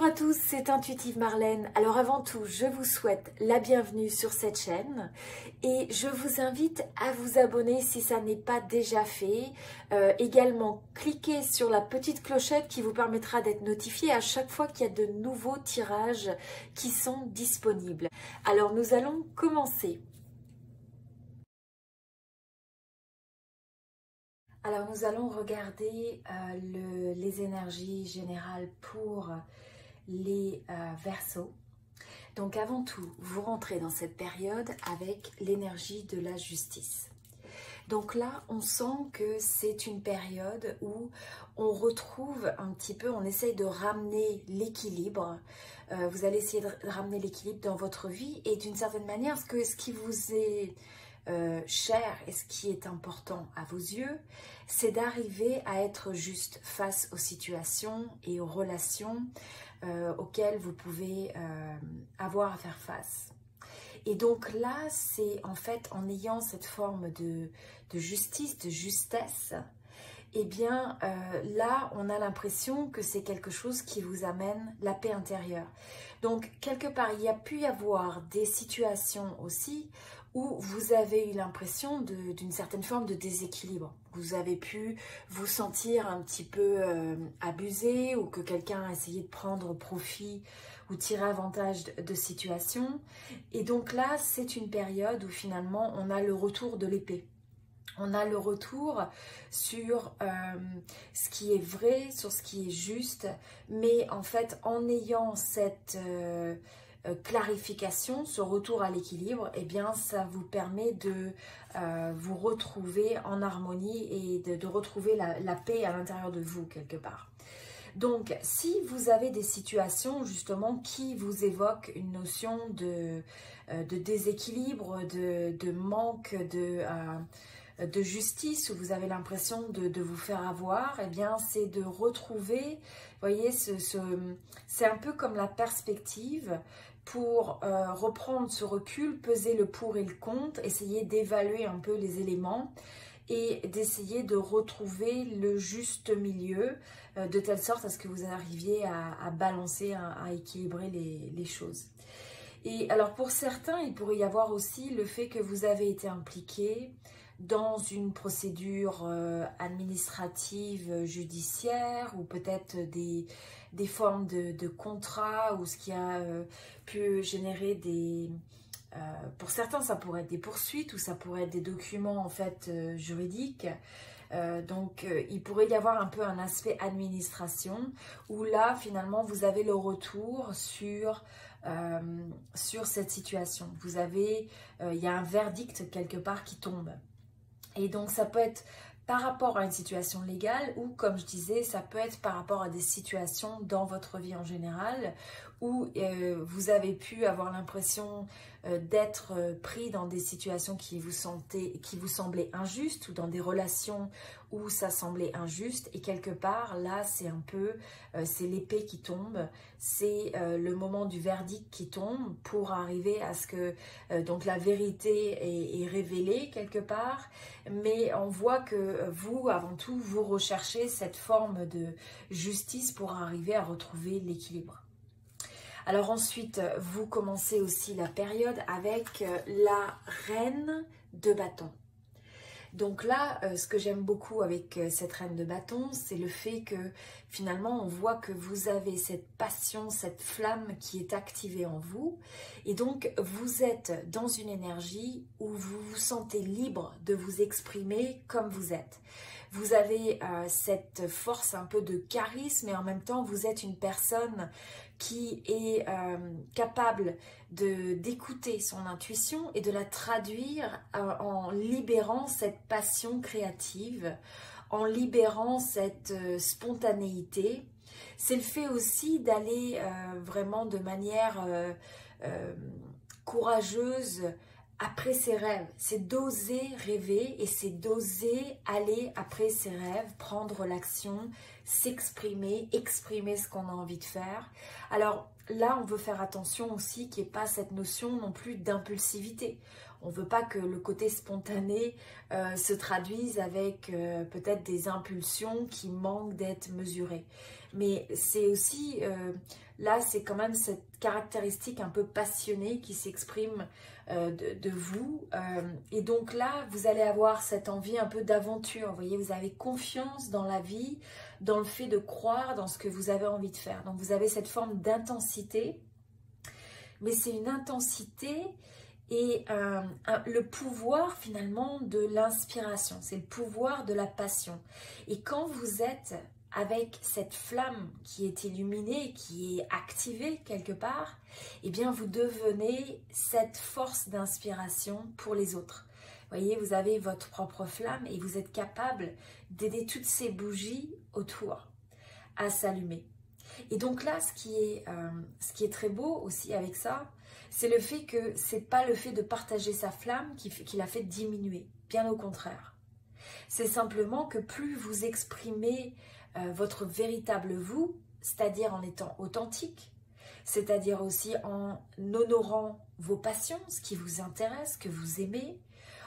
à tous, c'est Intuitive Marlène. Alors avant tout, je vous souhaite la bienvenue sur cette chaîne et je vous invite à vous abonner si ça n'est pas déjà fait. Également, cliquez sur la petite clochette qui vous permettra d'être notifié à chaque fois qu'il y a de nouveaux tirages qui sont disponibles. Alors nous allons commencer. Alors nous allons regarder les énergies générales pour les Verseaux. Donc avant tout, vous rentrez dans cette période avec l'énergie de la justice. Donc là, on sent que c'est une période où on retrouve un petit peu, on essaye de ramener l'équilibre. Vous allez essayer de ramener l'équilibre dans votre vie et d'une certaine manière, ce qui vous est cher et ce qui est important à vos yeux, c'est d'arriver à être juste face aux situations et aux relations auxquelles vous pouvez avoir à faire face. Et donc là, c'est en fait en ayant cette forme de justice, de justesse, eh bien là, on a l'impression que c'est quelque chose qui vous amène la paix intérieure. Donc, quelque part, il y a pu y avoir des situations aussi où vous avez eu l'impression d'une certaine forme de déséquilibre. Vous avez pu vous sentir un petit peu abusé ou que quelqu'un a essayé de prendre profit ou tirer avantage de situations. Et donc là, c'est une période où finalement, on a le retour de l'épée. On a le retour sur ce qui est vrai, sur ce qui est juste, mais en fait, en ayant cette clarification, ce retour à l'équilibre, eh bien, ça vous permet de vous retrouver en harmonie et de retrouver la paix à l'intérieur de vous, quelque part. Donc, si vous avez des situations, justement, qui vous évoquent une notion de déséquilibre, de manque de justice, où vous avez l'impression de vous faire avoir, eh bien, c'est de retrouver, vous voyez, c'est un peu comme la perspective pour reprendre ce recul, peser le pour et le contre, essayer d'évaluer un peu les éléments et d'essayer de retrouver le juste milieu de telle sorte à ce que vous arriviez à balancer, à équilibrer les choses. Et alors pour certains, il pourrait y avoir aussi le fait que vous avez été impliqué dans une procédure administrative, judiciaire ou peut-être des formes de contrats ou ce qui a pu générer des... pour certains, ça pourrait être des poursuites ou ça pourrait être des documents en fait juridiques. Donc, il pourrait y avoir un peu un aspect administration où là, finalement, vous avez le retour sur cette situation. Vous avez, il y a un verdict quelque part qui tombe. Et donc, ça peut être par rapport à une situation légale ou, comme je disais, ça peut être par rapport à des situations dans votre vie en général où vous avez pu avoir l'impression d'être pris dans des situations qui vous semblaient injustes ou dans des relations où ça semblait injuste. Et quelque part, là, c'est un peu, c'est l'épée qui tombe, c'est le moment du verdict qui tombe pour arriver à ce que donc la vérité est révélée quelque part. Mais on voit que vous, avant tout, vous recherchez cette forme de justice pour arriver à retrouver l'équilibre. Alors ensuite, vous commencez aussi la période avec la reine de bâton. Donc là, ce que j'aime beaucoup avec cette reine de bâton, c'est le fait que finalement, on voit que vous avez cette passion, cette flamme qui est activée en vous. Et donc, vous êtes dans une énergie où vous vous sentez libre de vous exprimer comme vous êtes. Vous avez cette force un peu de charisme et en même temps, vous êtes une personne qui est capable d'écouter son intuition et de la traduire en libérant cette passion créative, en libérant cette spontanéité. C'est le fait aussi d'aller vraiment de manière courageuse après ses rêves. C'est d'oser rêver et c'est d'oser aller après ses rêves, prendre l'action, s'exprimer, exprimer ce qu'on a envie de faire. Alors là, on veut faire attention aussi qu'il n'y ait pas cette notion non plus d'impulsivité. On ne veut pas que le côté spontané se traduise avec peut-être des impulsions qui manquent d'être mesurées. Mais c'est aussi, là c'est quand même cette caractéristique un peu passionnée qui s'exprime de vous. Et donc là, vous allez avoir cette envie un peu d'aventure. Vous voyez, vous avez confiance dans la vie, dans le fait de croire dans ce que vous avez envie de faire. Donc vous avez cette forme d'intensité. Mais c'est une intensité et le pouvoir finalement de l'inspiration, c'est le pouvoir de la passion. Et quand vous êtes avec cette flamme qui est illuminée, qui est activée quelque part, eh bien vous devenez cette force d'inspiration pour les autres. Vous voyez, vous avez votre propre flamme et vous êtes capable d'aider toutes ces bougies autour à s'allumer. Et donc là, ce qui est très beau aussi avec ça, c'est le fait que c'est pas le fait de partager sa flamme qui l'a fait diminuer, bien au contraire. C'est simplement que plus vous exprimez votre véritable vous, c'est-à-dire en étant authentique, c'est-à-dire aussi en honorant vos passions, ce qui vous intéresse, que vous aimez,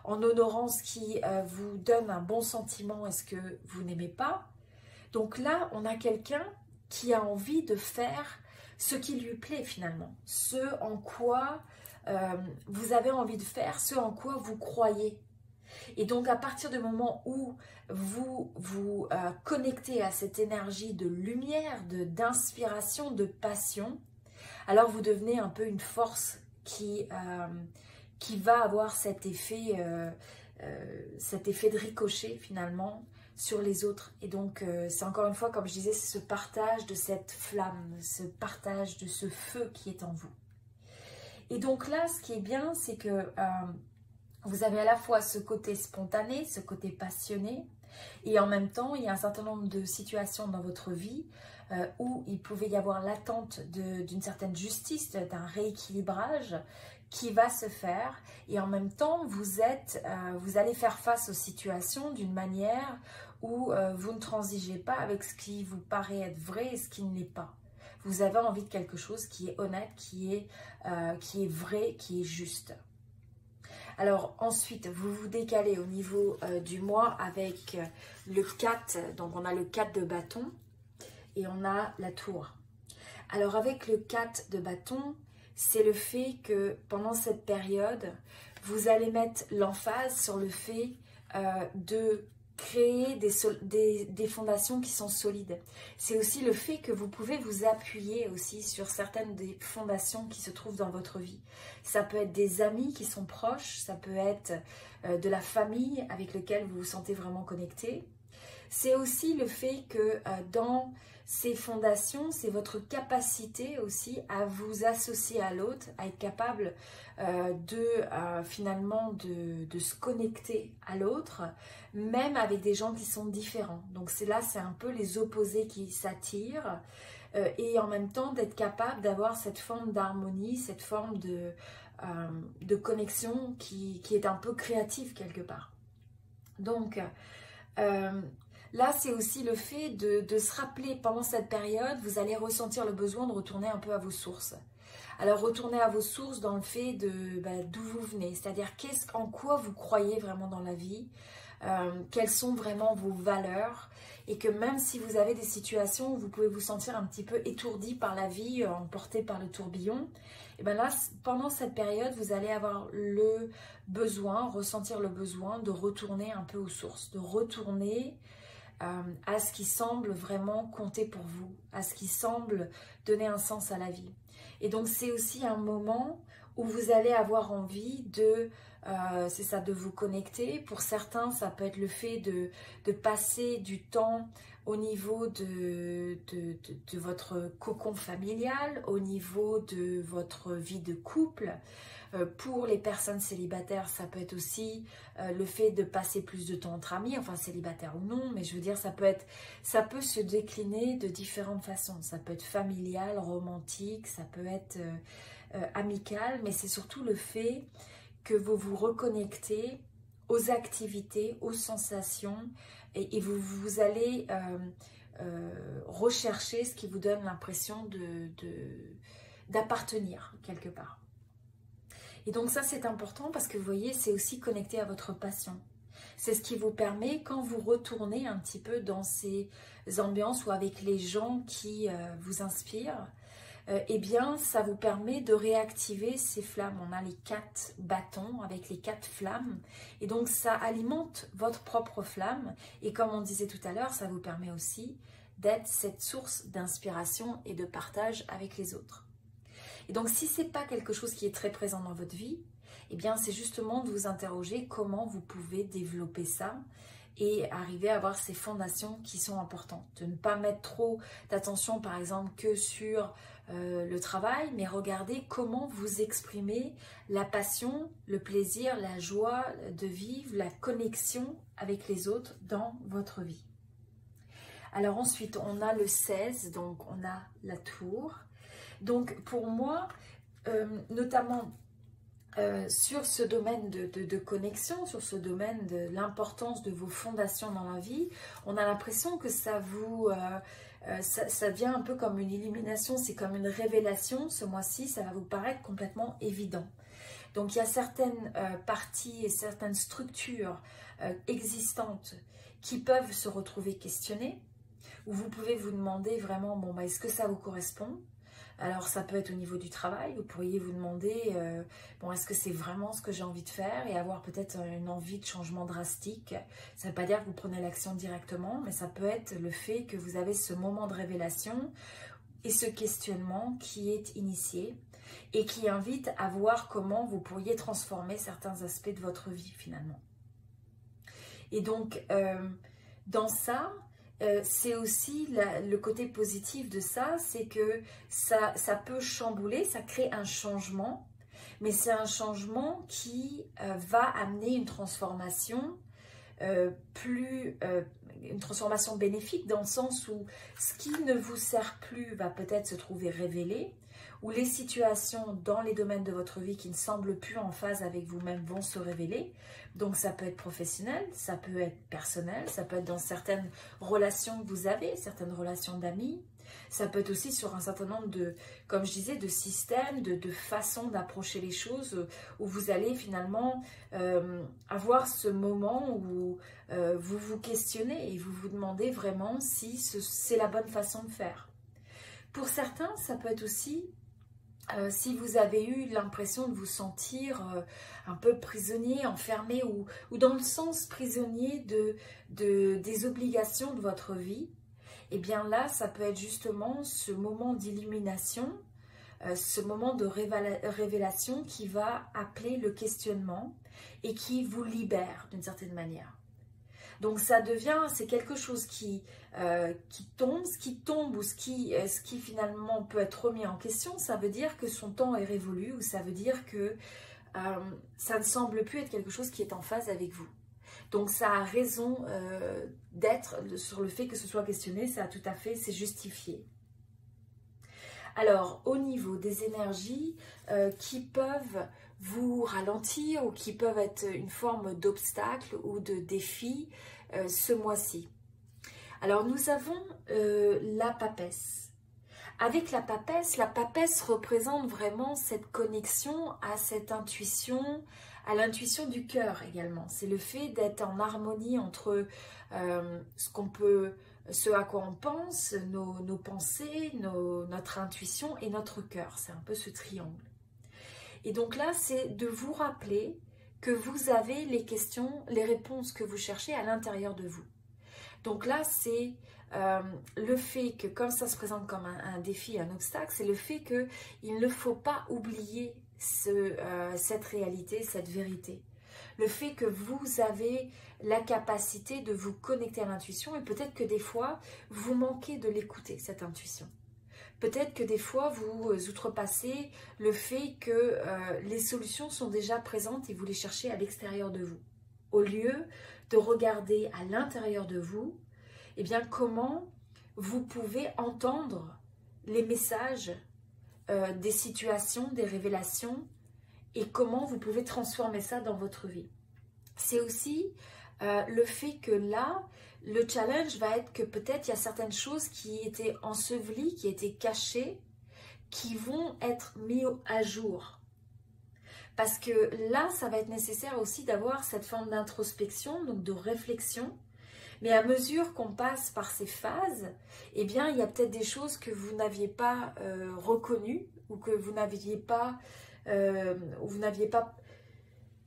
en honorant ce qui vous donne un bon sentiment et ce que vous n'aimez pas. Donc là, on a quelqu'un qui a envie de faire ce qui lui plaît finalement, ce en quoi vous avez envie de faire, ce en quoi vous croyez. Et donc à partir du moment où vous vous connectez à cette énergie de lumière, d'inspiration, de passion, alors vous devenez un peu une force qui va avoir cet effet de ricochet finalement sur les autres. Et donc c'est encore une fois, comme je disais, c'est ce partage de cette flamme, ce partage de ce feu qui est en vous. Et donc là, ce qui est bien, c'est que vous avez à la fois ce côté spontané, ce côté passionné, et en même temps, il y a un certain nombre de situations dans votre vie où il pouvait y avoir l'attente d'une certaine justice, d'un rééquilibrage qui va se faire. Et en même temps, vous allez faire face aux situations d'une manière où vous ne transigez pas avec ce qui vous paraît être vrai et ce qui ne l'est pas. Vous avez envie de quelque chose qui est honnête, qui est vrai, qui est juste. Alors ensuite, vous vous décalez au niveau du mois avec le 4, donc on a le 4 de bâton et on a la tour. Alors avec le 4 de bâton, c'est le fait que pendant cette période, vous allez mettre l'emphase sur le fait de créer des fondations qui sont solides. C'est aussi le fait que vous pouvez vous appuyer aussi sur certaines des fondations qui se trouvent dans votre vie. Ça peut être des amis qui sont proches, ça peut être de la famille avec laquelle vous vous sentez vraiment connecté. C'est aussi le fait que dans ces fondations, c'est votre capacité aussi à vous associer à l'autre, à être capable finalement de se connecter à l'autre, même avec des gens qui sont différents. Donc c'est un peu les opposés qui s'attirent et en même temps d'être capable d'avoir cette forme d'harmonie, cette forme de connexion qui est un peu créative quelque part. Donc là, c'est aussi le fait de se rappeler pendant cette période, vous allez ressentir le besoin de retourner un peu à vos sources. Alors, retourner à vos sources dans le fait d'où vous venez, c'est-à-dire en quoi vous croyez vraiment dans la vie, quelles sont vraiment vos valeurs, et que même si vous avez des situations où vous pouvez vous sentir un petit peu étourdi par la vie, emporté par le tourbillon, et bien là, pendant cette période, vous allez avoir ressentir le besoin de retourner un peu aux sources, de retourner à ce qui semble vraiment compter pour vous, à ce qui semble donner un sens à la vie. Et donc c'est aussi un moment où vous allez avoir envie de vous connecter. Pour certains, ça peut être le fait de passer du temps au niveau de votre cocon familial, au niveau de votre vie de couple. Pour les personnes célibataires, ça peut être aussi le fait de passer plus de temps entre amis, enfin célibataire ou non, mais je veux dire, ça peut se décliner de différentes façons. Ça peut être familial, romantique, ça peut être amical, mais c'est surtout le fait que vous vous reconnectez aux activités, aux sensations, et vous allez rechercher ce qui vous donne l'impression d'appartenir quelque part. Et donc ça, c'est important parce que vous voyez, c'est aussi connecté à votre passion. C'est ce qui vous permet, quand vous retournez un petit peu dans ces ambiances ou avec les gens qui vous inspirent, eh bien, ça vous permet de réactiver ces flammes. On a les 4 bâtons avec les 4 flammes. Et donc, ça alimente votre propre flamme. Et comme on disait tout à l'heure, ça vous permet aussi d'être cette source d'inspiration et de partage avec les autres. Et donc, si ce n'est pas quelque chose qui est très présent dans votre vie, eh bien, c'est justement de vous interroger comment vous pouvez développer ça et arriver à avoir ces fondations qui sont importantes. De ne pas mettre trop d'attention, par exemple, que sur le travail, mais regardez comment vous exprimez la passion, le plaisir, la joie de vivre, la connexion avec les autres dans votre vie. Alors ensuite, on a le 16, donc on a la tour. Donc pour moi, notamment sur ce domaine de connexion, sur ce domaine de l'importance de vos fondations dans la vie, on a l'impression que ça vous... ça devient un peu comme une illumination, c'est comme une révélation. Ce mois-ci, ça va vous paraître complètement évident. Donc il y a certaines parties et certaines structures existantes qui peuvent se retrouver questionnées, où vous pouvez vous demander vraiment, bon, est-ce que ça vous correspond? Alors ça peut être au niveau du travail, vous pourriez vous demander, bon, est-ce que c'est vraiment ce que j'ai envie de faire, et avoir peut-être une envie de changement drastique. Ça ne veut pas dire que vous prenez l'action directement, mais ça peut être le fait que vous avez ce moment de révélation et ce questionnement qui est initié et qui invite à voir comment vous pourriez transformer certains aspects de votre vie finalement. Et donc, dans ça... c'est aussi le côté positif de ça, c'est que ça peut chambouler, ça crée un changement, mais c'est un changement qui va amener une transformation une transformation bénéfique, dans le sens où ce qui ne vous sert plus va peut-être se trouver révélé, ou les situations dans les domaines de votre vie qui ne semblent plus en phase avec vous-même vont se révéler. Donc ça peut être professionnel, ça peut être personnel, ça peut être dans certaines relations que vous avez, certaines relations d'amis. Ça peut être aussi sur un certain nombre de, comme je disais, de systèmes, de façons d'approcher les choses, où vous allez finalement avoir ce moment où vous vous questionnez et vous vous demandez vraiment si c'est la bonne façon de faire. Pour certains, ça peut être aussi si vous avez eu l'impression de vous sentir un peu prisonnier, enfermé, ou dans le sens prisonnier des obligations de votre vie, et bien là, ça peut être justement ce moment d'illumination, ce moment de révélation qui va appeler le questionnement et qui vous libère d'une certaine manière. Donc ça devient, c'est quelque chose qui tombe ou ce qui finalement peut être remis en question. Ça veut dire que son temps est révolu, ou ça veut dire que ça ne semble plus être quelque chose qui est en phase avec vous. Donc ça a raison d'être sur le fait que ce soit questionné, ça a tout à fait, c'est justifié. Alors au niveau des énergies qui peuvent vous ralentir ou qui peuvent être une forme d'obstacle ou de défi ce mois-ci. Alors nous avons la papesse. Avec la papesse représente vraiment cette connexion à cette intuition, à l'intuition du cœur également. C'est le fait d'être en harmonie entre ce à quoi on pense, nos pensées, notre intuition et notre cœur. C'est un peu ce triangle. Et donc là, c'est de vous rappeler que vous avez les réponses que vous cherchez à l'intérieur de vous. Donc là, c'est le fait que, comme ça se présente comme un défi, un obstacle, c'est le fait qu'il ne faut pas oublier cette réalité, cette vérité. Le fait que vous avez la capacité de vous connecter à l'intuition, et peut-être que des fois, vous manquez de l'écouter, cette intuition. Peut-être que des fois, vous outrepassez le fait que les solutions sont déjà présentes et vous les cherchez à l'extérieur de vous. Au lieu de regarder à l'intérieur de vous, eh bien, comment vous pouvez entendre les messages des situations, des révélations, et comment vous pouvez transformer ça dans votre vie. C'est aussi le fait que là, le challenge va être que peut-être il y a certaines choses qui étaient ensevelies, qui étaient cachées, qui vont être mises à jour. Parce que là, ça va être nécessaire aussi d'avoir cette forme d'introspection, donc de réflexion. Mais à mesure qu'on passe par ces phases, eh bien, il y a peut-être des choses que vous n'aviez pas reconnues ou que vous n'aviez pas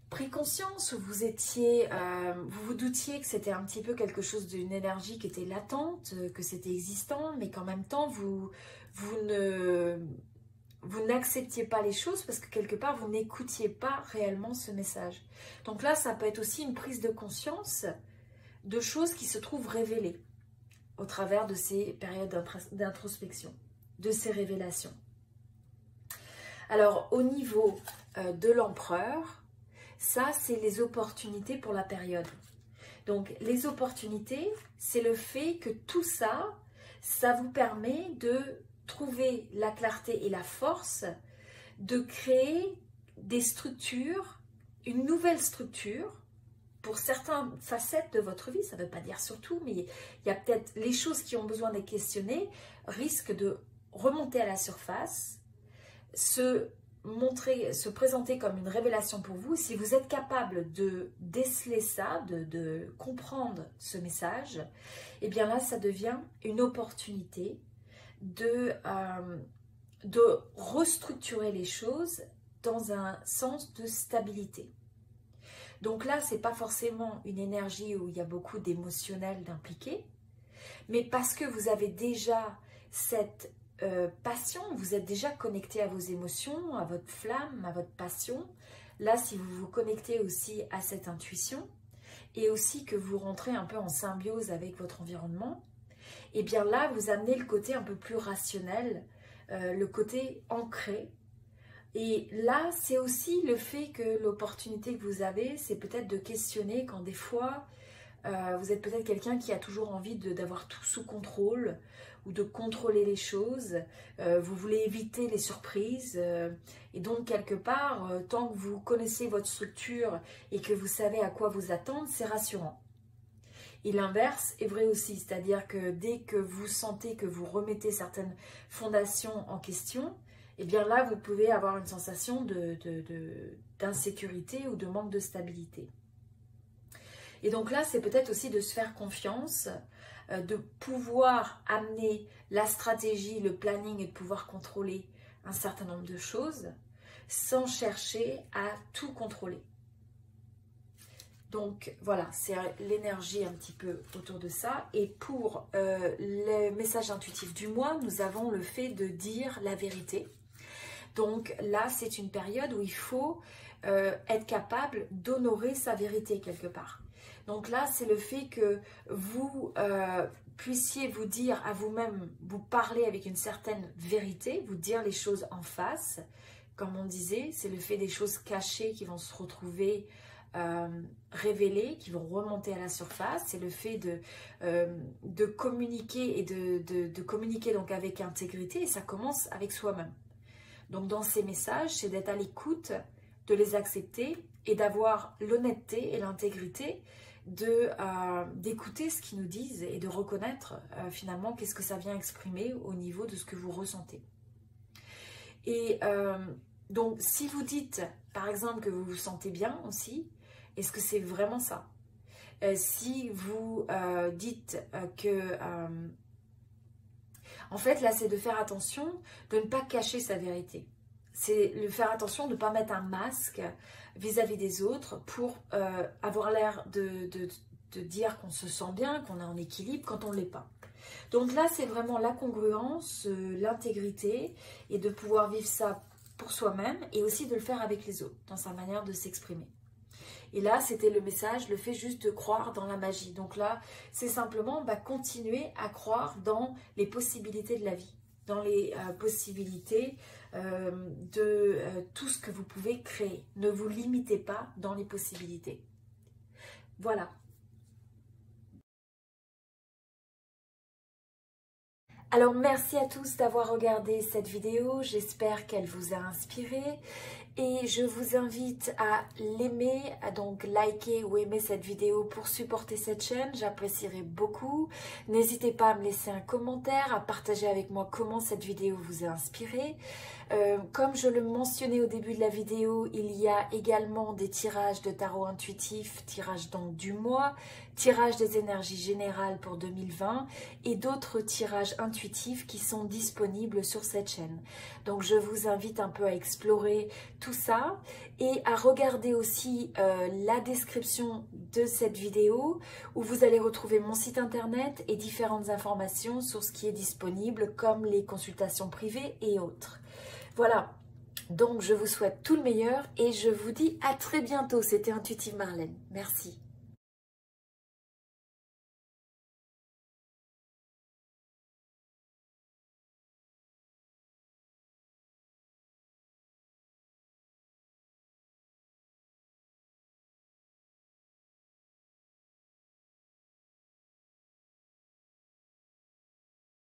pris conscience, ou vous étiez, vous vous doutiez que c'était un petit peu quelque chose d'une énergie qui était latente, que c'était existant, mais qu'en même temps, vous n'acceptiez pas les choses parce que quelque part, vous n'écoutiez pas réellement ce message. Donc là, ça peut être aussi une prise de conscience de choses qui se trouvent révélées au travers de ces périodes d'introspection, de ces révélations. Alors, au niveau de l'empereur, ça, c'est les opportunités pour la période. Donc, les opportunités, c'est le fait que tout ça, ça vous permet de trouver la clarté et la force de créer des structures, une nouvelle structure pour certaines facettes de votre vie. Ça ne veut pas dire surtout, mais il y a peut-être les choses qui ont besoin d'être questionnées risquent de remonter à la surface, se présenter comme une révélation pour vous. Si vous êtes capable de déceler ça, de comprendre ce message, et bien là, ça devient une opportunité de restructurer les choses dans un sens de stabilité. Donc là, ce n'est pas forcément une énergie où il y a beaucoup d'émotionnel d'impliqué, mais parce que vous avez déjà cette passion, vous êtes déjà connecté à vos émotions, à votre flamme, à votre passion. Là, si vous vous connectez aussi à cette intuition et aussi que vous rentrez un peu en symbiose avec votre environnement, et bien là, vous amenez le côté un peu plus rationnel, le côté ancré. Et là, c'est aussi le fait que l'opportunité que vous avez, c'est peut-être de questionner quand des fois, vous êtes peut-être quelqu'un qui a toujours envie d'avoir tout sous contrôle ou de contrôler les choses. Vous voulez éviter les surprises. Et donc, quelque part, tant que vous connaissez votre structure et que vous savez à quoi vous attendre, c'est rassurant. Et l'inverse est vrai aussi, c'est-à-dire que dès que vous sentez que vous remettez certaines fondations en question, et bien là, vous pouvez avoir une sensation d'insécurité ou de manque de stabilité. Et donc là, c'est peut-être aussi de se faire confiance, de pouvoir amener la stratégie, le planning et de pouvoir contrôler un certain nombre de choses sans chercher à tout contrôler. Donc voilà, c'est l'énergie un petit peu autour de ça. Et pour les messages intuitifs du mois, nous avons le fait de dire la vérité. Donc là, c'est une période où il faut être capable d'honorer sa vérité quelque part. Donc là, c'est le fait que vous puissiez vous dire à vous-même, vous parler avec une certaine vérité, vous dire les choses en face. Comme on disait, c'est le fait des choses cachées qui vont se retrouver révélées, qui vont remonter à la surface. C'est le fait de communiquer et de communiquer donc avec intégrité. Et ça commence avec soi-même. Donc dans ces messages, c'est d'être à l'écoute, de les accepter et d'avoir l'honnêteté et l'intégrité d'écouter ce qu'ils nous disent et de reconnaître finalement qu'est-ce que ça vient exprimer au niveau de ce que vous ressentez. Et donc si vous dites par exemple que vous vous sentez bien aussi, est-ce que c'est vraiment ça? Si vous dites que... en fait, là, c'est de faire attention de ne pas cacher sa vérité. C'est de faire attention de ne pas mettre un masque vis-à-vis des autres pour avoir l'air de dire qu'on se sent bien, qu'on est en équilibre quand on ne l'est pas. Donc là, c'est vraiment la congruence, l'intégrité et de pouvoir vivre ça pour soi-même et aussi de le faire avec les autres dans sa manière de s'exprimer. Et là, c'était le message, le fait juste de croire dans la magie. Donc là, c'est simplement continuer à croire dans les possibilités de la vie, dans les possibilités de tout ce que vous pouvez créer. Ne vous limitez pas dans les possibilités. Voilà. Alors, merci à tous d'avoir regardé cette vidéo. J'espère qu'elle vous a inspiré. Et je vous invite à l'aimer, à donc liker ou aimer cette vidéo pour supporter cette chaîne. J'apprécierais beaucoup. N'hésitez pas à me laisser un commentaire, à partager avec moi comment cette vidéo vous a inspiré. Comme je le mentionnais au début de la vidéo, il y a également des tirages de tarot intuitif, tirage donc du mois, tirage des énergies générales pour 2020 et d'autres tirages intuitifs qui sont disponibles sur cette chaîne. Donc je vous invite un peu à explorer tout ça et à regarder aussi la description de cette vidéo où vous allez retrouver mon site internet et différentes informations sur ce qui est disponible comme les consultations privées et autres. Voilà, donc je vous souhaite tout le meilleur et je vous dis à très bientôt. C'était Intuitive Marlène. Merci.